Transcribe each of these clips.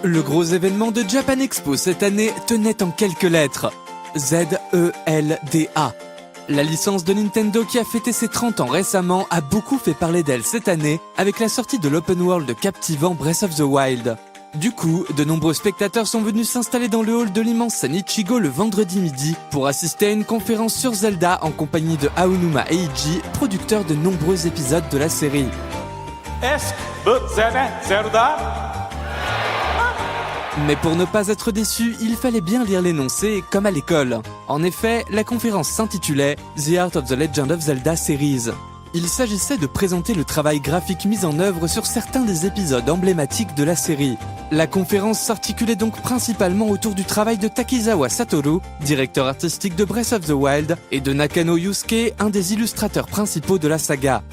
Le gros événement de Japan Expo cette année tenait en quelques lettres. Z-E-L-D-A. La licence de Nintendo qui a fêté ses 30 ans récemment a beaucoup fait parler d'elle cette année avec la sortie de l'open world captivant Breath of the Wild. Du coup, de nombreux spectateurs sont venus s'installer dans le hall de l'immense scène Ichigo le vendredi midi pour assister à une conférence sur Zelda en compagnie de Aonuma Eiji, producteur de nombreux épisodes de la série. Mais pour ne pas être déçu, il fallait bien lire l'énoncé comme à l'école. En effet, la conférence s'intitulait The Art of the Legend of Zelda Series. Il s'agissait de présenter le travail graphique mis en œuvre sur certains des épisodes emblématiques de la série. La conférence s'articulait donc principalement autour du travail de Takizawa Satoru, directeur artistique de Breath of the Wild, et de Nakano Yusuke, un des illustrateurs principaux de la saga.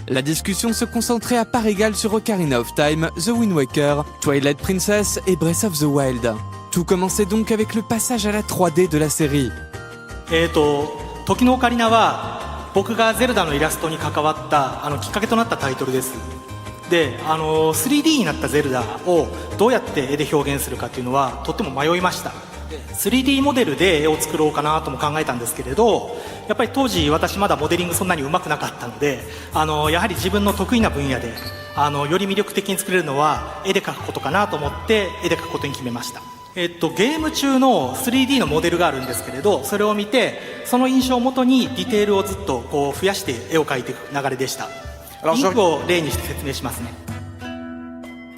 La discussion se concentrait à part égale sur Ocarina of Time, The Wind Waker, Twilight Princess et Breath of the Wild. Tout commençait donc avec le passage à la 3D de la série. 時のオカリナは僕がゼルダのイラストに関わったきっかけとなったタイトルです。で、3D になったゼルダをどうやって絵で表現するかっていうのはとっても迷いました。3D モデルで絵を作ろうかなとも考えたんですけれど、やっぱり当時私まだモデリングそんなに上手くなかったので、やはり自分の得意な分野でより魅力的に作れるのは絵で描くことかなと思って絵で描くことに決めました。ゲーム中の 3D のモデルがあるんですけれど、それを見てその印象をもとにディテールをずっとこう増やして絵を描いていく流れでした。インクを例にして説明しますね。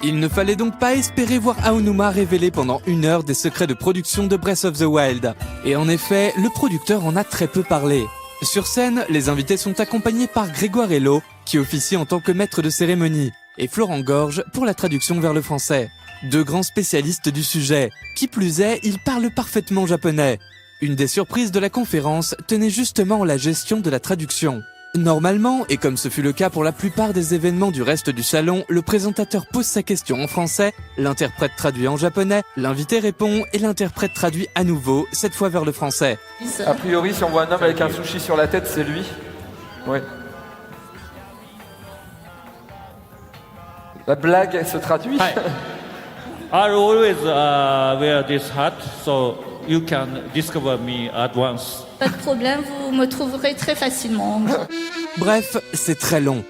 Il ne fallait donc pas espérer voir Aonuma révéler pendant 1 heure des secrets de production de Breath of the Wild. Et en effet, le producteur en a très peu parlé. Sur scène, les invités sont accompagnés par Grégoire Hello, qui officie en tant que maître de cérémonie, et Florent Gorge pour la traduction vers le français. 2 grands spécialistes du sujet. Qui plus est, ils parlent parfaitement japonais. Une des surprises de la conférence tenait justement à la gestion de la traduction. Normalement, et comme ce fut le cas pour la plupart des événements du reste du salon, le présentateur pose sa question en français, l'interprète traduit en japonais, l'invité répond et l'interprète traduit à nouveau, cette fois vers le français. A priori, si on voit un homme avec un sushi sur la tête, c'est lui. Oui. La blague, elle se traduit. I always wear this hat, so you can discover me at once. Pas de problème, vous me trouverez très facilement. Bref, c'est très long.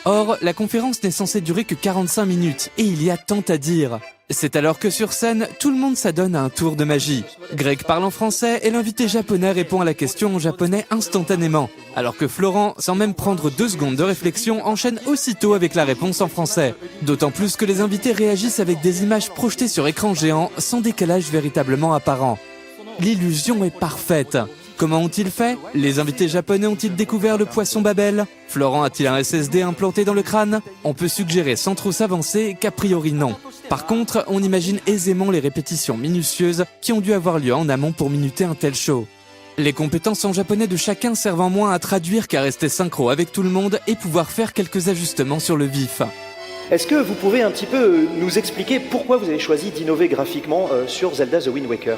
Or, la conférence n'est censée durer que 45 minutes, et il y a tant à dire. C'est alors que sur scène, tout le monde s'adonne à un tour de magie. Greg parle en français et l'invité japonais répond à la question en japonais instantanément, alors que Florent, sans même prendre 2 secondes de réflexion, enchaîne aussitôt avec la réponse en français. D'autant plus que les invités réagissent avec des images projetées sur écran géant, sans décalage véritablement apparent. L'illusion est parfaite. Comment ont-ils fait? Les invités japonais ont-ils découvert le poisson Babel? Florent a-t-il un SSD implanté dans le crâne? On peut suggérer sans trop s'avancer qu'a priori non. Par contre, on imagine aisément les répétitions minutieuses qui ont dû avoir lieu en amont pour minuter un tel show. Les compétences en japonais de chacun servant moins à traduire qu'à rester synchro avec tout le monde et pouvoir faire quelques ajustements sur le vif. Est-ce que vous pouvez un petit peu nous expliquer pourquoi vous avez choisi d'innover graphiquement sur Zelda The Wind Waker?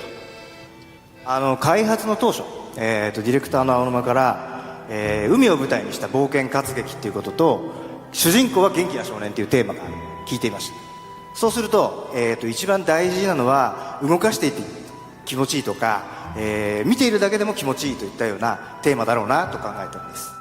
開発の当初、ディレクターの青沼から、海を舞台にした冒険活劇っていうことと主人公は元気な少年っていうテーマが聞いていました。そうすると、一番大事なのは動かしていて気持ちいいとか、見ているだけでも気持ちいいといったようなテーマだろうなと考えたんです。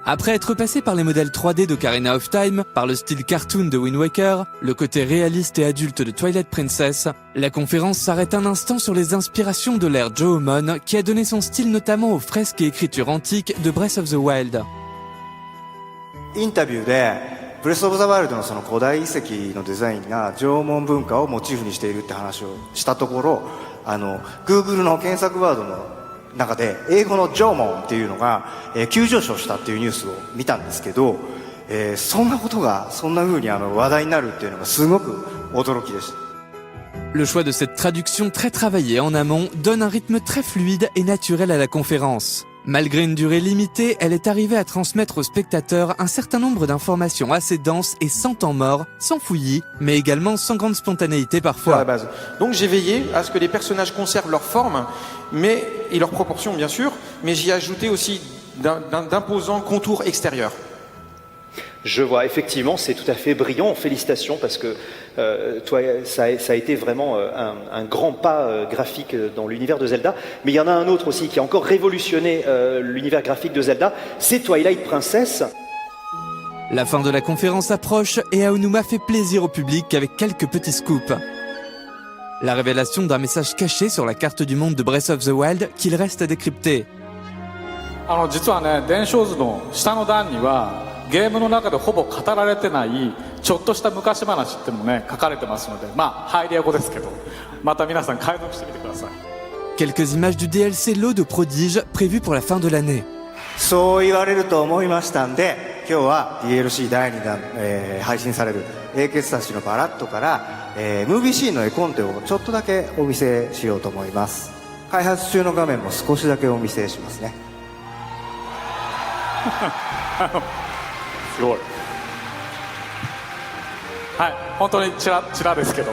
Après être passé par les modèles 3D d'Ocarina of Time, par le style cartoon de Wind Waker, le côté réaliste et adulte de Twilight Princess, la conférence s'arrête un instant sur les inspirations de l'ère Jōmon qui a donné son style notamment aux fresques et écritures antiques de Breath of the Wild. インタビューでブレスオブザワイルドのその古代遺跡のデザインが縄文文化をモチーフにしているって話をしたところ、Google の検索ワードの中で英語の縄文っていうのが、急上昇したっていうニュースを見たんですけど、そんなことがそんな風に話題になるっていうのがすごく驚きでした。Le choix de cette traduction très travaillée en amont donne un rythme très fluide et naturel à la conférence. Malgré une durée limitée, elle est arrivée à transmettre aux spectateurs un certain nombre d'informations assez denses et sans temps mort, sans fouillis, mais également sans grande spontanéité parfois. À la base. Donc j'ai veillé à ce que les personnages conservent leur forme et leur proportion bien sûr, mais j'y ai ajouté aussi d'imposants contours extérieurs. Je vois, effectivement, c'est tout à fait brillant. Félicitations parce que toi, ça a été vraiment un grand pas graphique dans l'univers de Zelda. Mais il y en a un autre aussi qui a encore révolutionné l'univers graphique de Zelda, c'est Twilight Princess. La fin de la conférence approche et Aonuma fait plaisir au public avec quelques petits scoops. La révélation d'un message caché sur la carte du monde de Breath of the Wild qu'il reste à décrypter. 実はね、伝承図の下の段にはゲームの中でほぼ語られてないちょっとした昔話っていうのもね書かれてますので、まあハイリア語ですけど、また皆さん解読してみてください。 Quelques images du DLC L'Eau de Prodige prévu pour la fin de l'année. そう言われると思いましたんで、今日は DLC 第2弾、配信される英傑たちのバラットから、ムービーシーンの絵コンテをちょっとだけお見せしようと思います。開発中の画面も少しだけお見せしますね。すごい。はい、本当にチラですけど、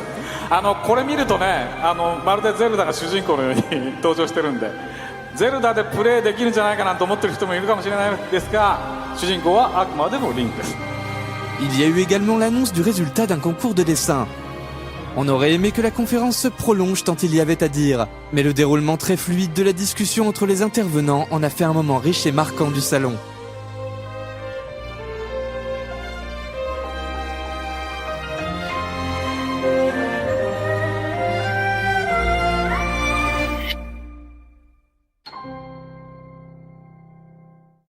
これ見るとね、まるでゼルダが主人公のように登場してるんで、ゼルダでプレイできるんじゃないかなと思ってる人もいるかもしれないですが、主人公はあくまでもリンクです。 Il y a eu également l'annonce du résultat d'un concours de dessin. On aurait aimé que la conférence se prolonge tant il y avait à dire, mais le déroulement très fluide de la discussion entre les intervenants en a fait un moment riche et marquant du salon.